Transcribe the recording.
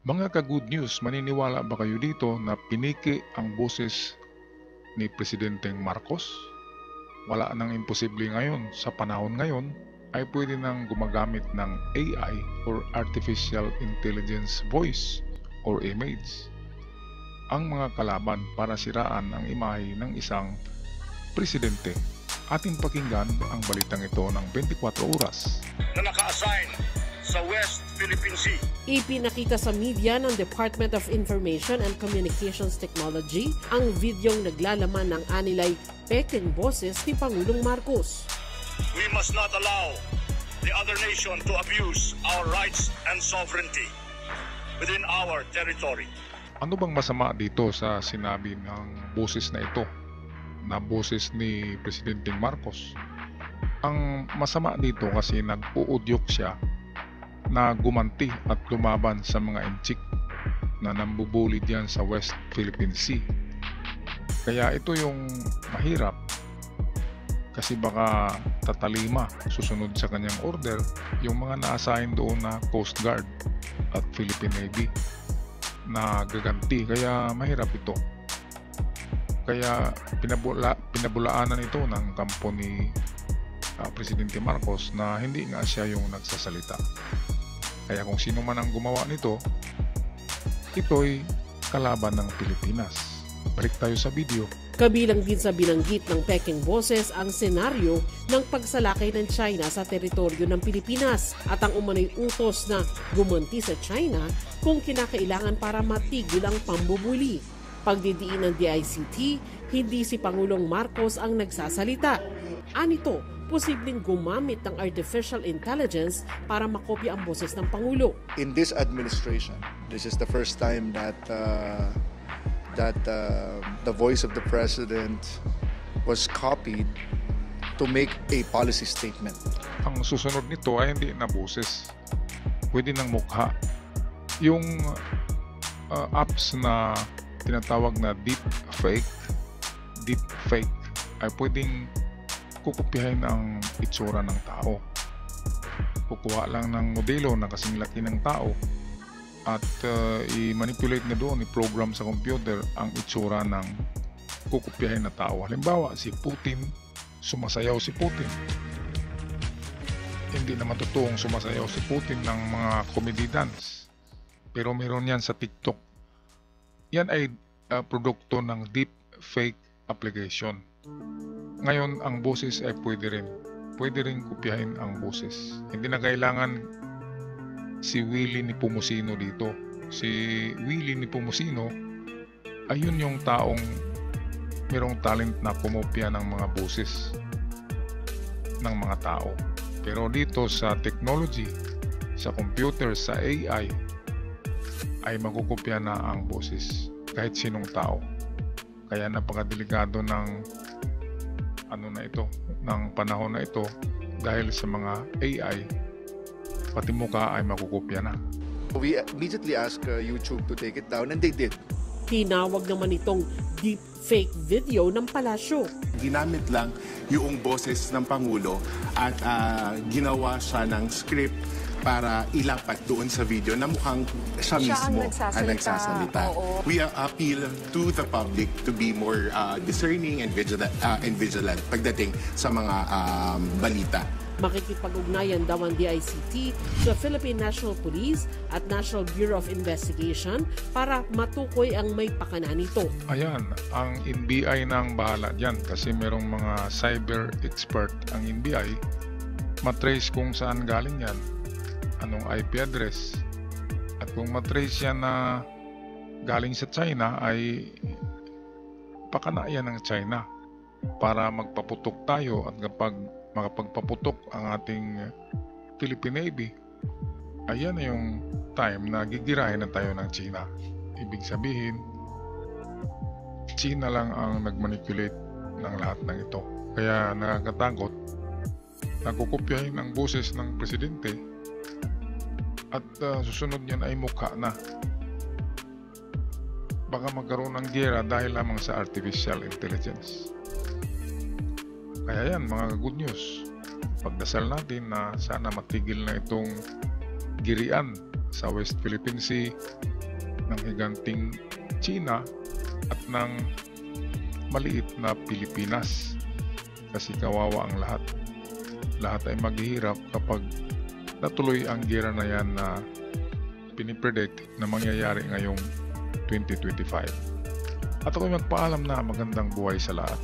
Mga ka-good news, maniniwala ba kayo dito na piniki ang boses ni Presidenteng Marcos? Wala nang imposible ngayon. Sa panahon ngayon ay pwede nang gumagamit ng AI or Artificial Intelligence Voice or image ang mga kalaban para siraan ang imahe ng isang presidente. Ating pakinggan ang balitang ito ng 24 oras. Na naka-assign sa West Philippine Sea. Ipinakita sa media ng Department of Information and Communications Technology ang videong naglalaman ng anilay peking boses ni Pangulong Marcos. We must not allow the other nation to abuse our rights and sovereignty within our territory. Ano bang masama dito sa sinabi ng boses na ito, na boses ni Presidenteng Marcos? Ang masama dito kasi nag-uudyok siya na gumanti at lumaban sa mga inchik na nambubuli diyan sa West Philippine Sea. Kaya ito yung mahirap kasi baka tatalima susunod sa kanyang order yung mga na-assign doon na Coast Guard at Philippine Navy na gaganti. Kaya mahirap ito. Kaya pinabulaanan ito ng kampo ni Presidente Marcos na hindi nga siya yung nagsasalita. Kaya kung sino man ang gumawa nito, ito'y kalaban ng Pilipinas. Balik tayo sa video. Kabilang din sa binanggit ng peking boses ang senaryo ng pagsalakay ng China sa teritoryo ng Pilipinas at ang umano'y utos na gumanti sa China kung kinakailangan para matigil ang pambubuli. Pagdidiin ng DICT, hindi si Pangulong Marcos ang nagsasalita. Anito, posibleng gumamit ng artificial intelligence para makopya ang boses ng Pangulo. In this administration, this is the first time that the voice of the president was copied to make a policy statement. Ang susunod nito ay hindi na boses, pwede ng mukha. Yung apps na tinatawag na deepfake ay pwedeng kukopyahin ang itsura ng tao. Kukuha lang ng modelo na kasing laki ng tao at i-manipulate na doon, i-program sa computer ang itsura ng kukopyahin na tao. Halimbawa, si Putin, sumasayaw si Putin. Hindi naman totoong sumasayaw si Putin ng mga comedy dance. Pero meron yan sa TikTok. Yan ay produkto ng deepfake application. Ngayon, ang boses ay pwede rin kopyahin ang boses. Hindi na kailangan si Willie Nepomuceno dito. Si Willie Nepomuceno, ayun yung taong merong talent na kumopya ng mga boses ng mga tao. Pero dito sa technology, sa computer, sa AI, ay magkukopya na ang boses kahit sinong tao. Kaya napakadelikado ng ng panahon na ito dahil sa mga AI, pati mukha ay makukopya na. We immediately asked YouTube to take it down and they did. Tinawag naman itong deepfake video ng palasyo. Ginamit lang yung boses ng Pangulo at ginawa siya ng script para ilapat doon sa video na mukhang siya mismo ang nagsasalita. We appeal to the public to be more discerning and vigilant pagdating sa mga balita. Makikipag-ugnayan daw ang DICT sa Philippine National Police at National Bureau of Investigation para matukoy ang may pakana nito. Ayan, ang NBI nang bahala dyan kasi merong mga cyber expert ang NBI. Matrace kung saan galing yan, anong IP address, at kung matrace yan na galing sa China ay pakana yan ng China para magpaputok tayo, at kapag makapagpaputok ang ating Philippine Navy, ayan na yung time na gigirahin na tayo ng China. Ibig sabihin, China lang ang nagmanipulate ng lahat ng ito. Kaya nakakatakot, nakukopyahin ang boses ng presidente at susunod niyan ay mukha na. Baka magkaroon ng giyera dahil lamang sa artificial intelligence. Kaya yan, mga good news. Pagdasal natin na sana matigil na itong girian sa West Philippine Sea, ng higanting China at ng maliit na Pilipinas. Kasi kawawa ang lahat. Lahat ay maghihirap kapag natuloy ang gera na yan na pinipredict na mangyayari ngayong 2025. At ako'y magpaalam na magandang buhay sa lahat.